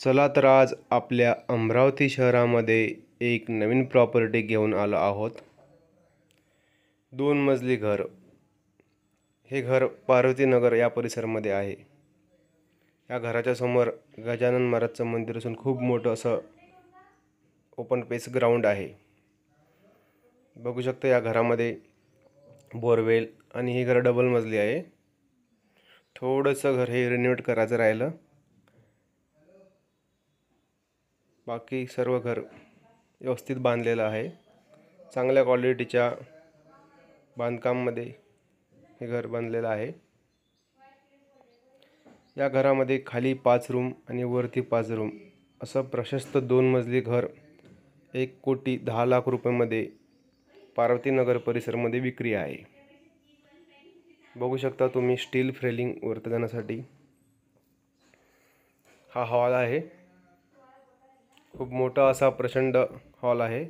चला तर आज आपल्या अमरावती शहरामध्ये एक नवीन प्रॉपर्टी घेऊन आलो आहोत। 2 मजली घर। हे घर पार्वतीनगर या परिसरामध्ये आहे। या घराच्या समोर गजानन महाराजचं मंदिर असून खूप मोठं असं ओपन स्पेस ग्राउंड आहे। बघू शकता या घरामध्ये बोरवेल आणि हे घर डबल मजली आहे। थोडंसं घर हे रिनोव्हेट करायचं राहिलं, बाकी सर्व घर व्यवस्थित बांधलेलं आहे। चांगल्या क्वालिटीच्या बांधकामामध्ये हे घर बांधलेलं आहे। या घरामध्ये खाली 5 रूम आणि वरती 5 रूम असं प्रशस्त 2 मजली घर 1,10,00,000 रुपयांमध्ये पार्वतीनगर परिसरामध्ये विक्री आहे। बघू शकता तुम्ही स्टील फ्रेलिंग वरती जाण्यासाठी हा हॉल आहे। खूप मोठा असा प्रचंड हॉल आहे।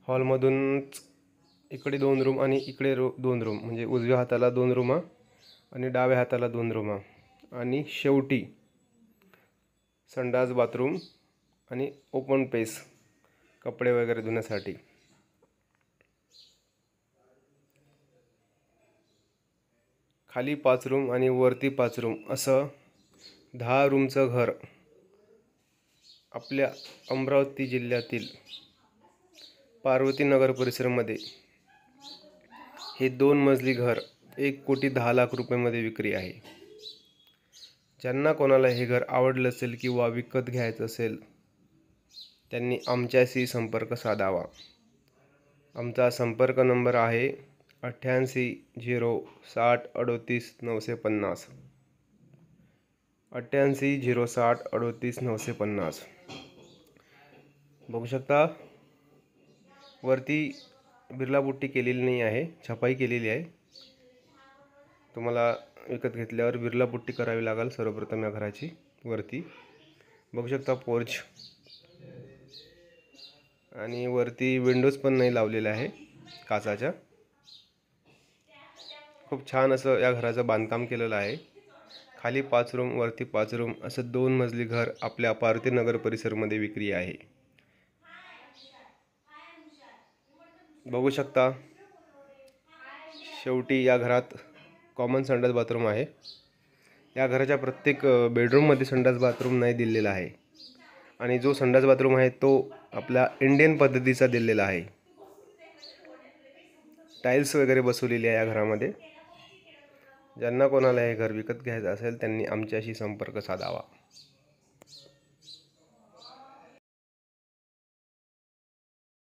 हॉलमधून इकडे 2 रूम आणि इकडे 2 रूम, म्हणजे उजव्या हाताला 2 रूमा आणि डाव्या हाताला 2 रूमा आणि शेवटी संडास बाथरूम आणि ओपन स्पेस कपडे वगैरे धुण्यासाठी। खाली 5 रूम आणि वरती 5 रूम असं 10 रूमचं घर आपल्या अमरावती जिल्ह्यातील पार्वतीनगर परिसरामध्ये हे 2 मजली घर 1,10,00,000 रुपयांमध्ये विक्री आहे। ज्यांना कोणाला हे घर आवडलं असेल किंवा विकत घ्यायचं असेल त्यांनी आमच्याशी संपर्क साधावा। आमचा संपर्क नंबर आहे 88 060 38 950 88 060 38 950। बघू शकता वरती बिर्ला पुट्टी केलेली नाही आहे, छपाई केलेली आहे। तुम्हाला विकत घेतल्यावर बिर्ला पुट्टी करावी लागेल सर्वप्रथम या घराची वरती। बघू शकता पोर्च आणि वरती विंडोज पण नाही लावलेले आहे काचाच्या। खूप छान असं या घराचं बांधकाम केलेलं आहे। खाली 5 रूम वरती 5 रूम असं 2 मजली घर आपल्या पार्वतीनगर परिसरामध्ये विक्री आहे। बघू शकता शेवटी या घरात कॉमन संडास बाथरूम आहे। या घराच्या प्रत्येक बेडरूममध्ये संडास बाथरूम नाही दिलेला आहे आणि जो संडास बाथरूम आहे तो आपल्या इंडियन पद्धतीचा दिलेला आहे। टाइल्स वगैरे बसवलेली आहे या घरामध्ये। ज्यांना कोणाला हे घर विकत घ्यायचं असेल त्यांनी आमच्याशी संपर्क साधावा।